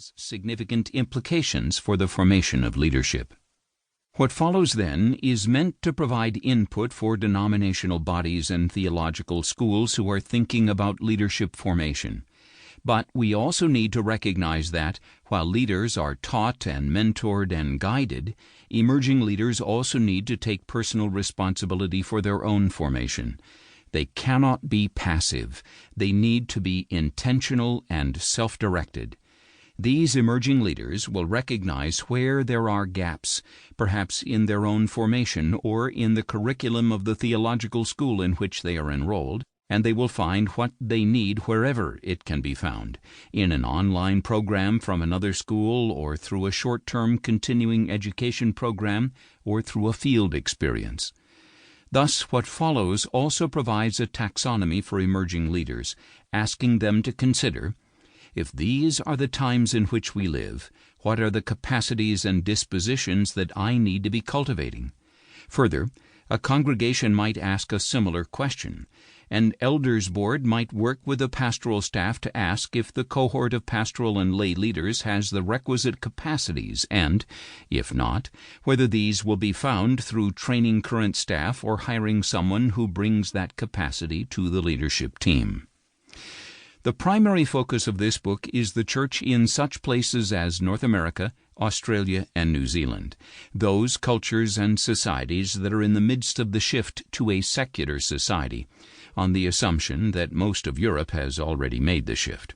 has significant implications for the formation of leadership. What follows then is meant to provide input for denominational bodies and theological schools who are thinking about leadership formation. But we also need to recognize that, while leaders are taught and mentored and guided, emerging leaders also need to take personal responsibility for their own formation. They cannot be passive. They need to be intentional and self-directed. These emerging leaders will recognize where there are gaps, perhaps in their own formation or in the curriculum of the theological school in which they are enrolled, and they will find what they need wherever it can be found, in an online program from another school or through a short-term continuing education program or through a field experience. Thus, what follows also provides a taxonomy for emerging leaders, asking them to consider, if these are the times in which we live, what are the capacities and dispositions that I need to be cultivating? Further, a congregation might ask a similar question. An elders board might work with the pastoral staff to ask if the cohort of pastoral and lay leaders has the requisite capacities and, if not, whether these will be found through training current staff or hiring someone who brings that capacity to the leadership team. The primary focus of this book is the church in such places as North America, Australia, and New Zealand, those cultures and societies that are in the midst of the shift to a secular society, on the assumption that most of Europe has already made the shift.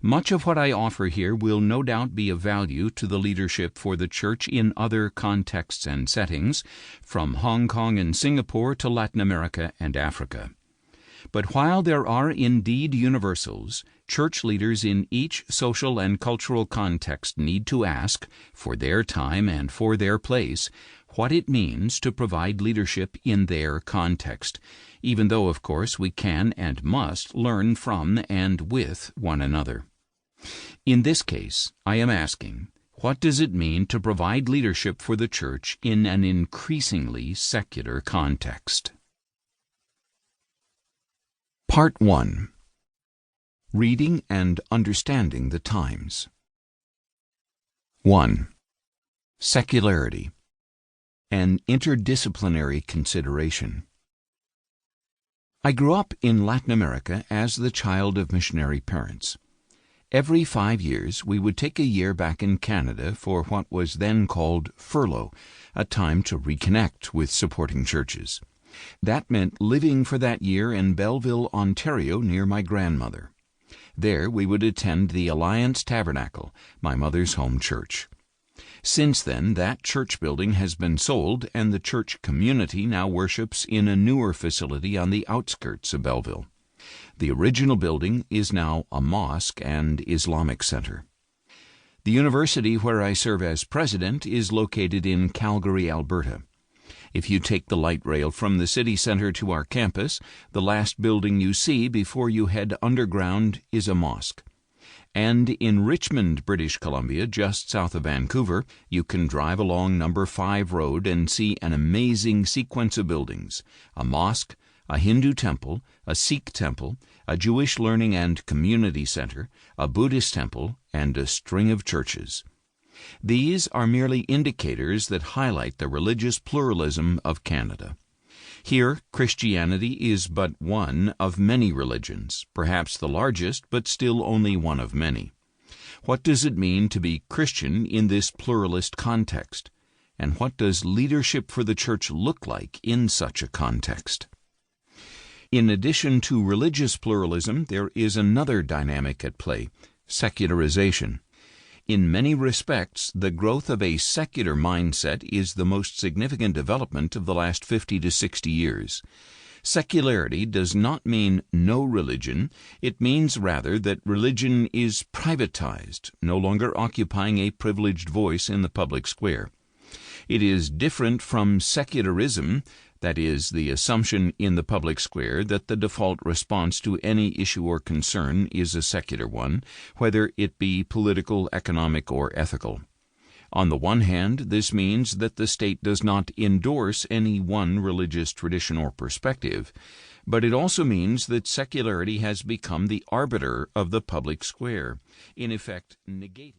Much of what I offer here will no doubt be of value to the leadership for the church in other contexts and settings, from Hong Kong and Singapore to Latin America and Africa. But while there are indeed universals, church leaders in each social and cultural context need to ask, for their time and for their place, what it means to provide leadership in their context, even though, of course, we can and must learn from and with one another. In this case, I am asking, what does it mean to provide leadership for the church in an increasingly secular context? Part 1. Reading and Understanding the Times. 1. Secularity. An interdisciplinary consideration. I grew up in Latin America as the child of missionary parents. Every 5 years we would take a year back in Canada for what was then called furlough, a time to reconnect with supporting churches. That meant living for that year in Belleville, Ontario, near my grandmother. There we would attend the Alliance Tabernacle, my mother's home church. Since then, that church building has been sold, and the church community now worships in a newer facility on the outskirts of Belleville. The original building is now a mosque and Islamic center. The university where I serve as president is located in Calgary, Alberta. If you take the light rail from the city center to our campus, the last building you see before you head underground is a mosque. And in Richmond, British Columbia, just south of Vancouver, you can drive along No. 5 Road and see an amazing sequence of buildings: a mosque, a Hindu temple, a Sikh temple, a Jewish learning and community center, a Buddhist temple, and a string of churches. These are merely indicators that highlight the religious pluralism of Canada. Here, Christianity is but one of many religions, perhaps the largest, but still only one of many. What does it mean to be Christian in this pluralist context? And what does leadership for the church look like in such a context? In addition to religious pluralism, there is another dynamic at play: secularization. In many respects, the growth of a secular mindset is the most significant development of the last 50 to 60 years. Secularity does not mean no religion. It means rather that religion is privatized, no longer occupying a privileged voice in the public square. It is different from secularism, that is, the assumption in the public square that the default response to any issue or concern is a secular one, whether it be political, economic, or ethical. On the one hand, this means that the state does not endorse any one religious tradition or perspective, but it also means that secularity has become the arbiter of the public square, in effect negating.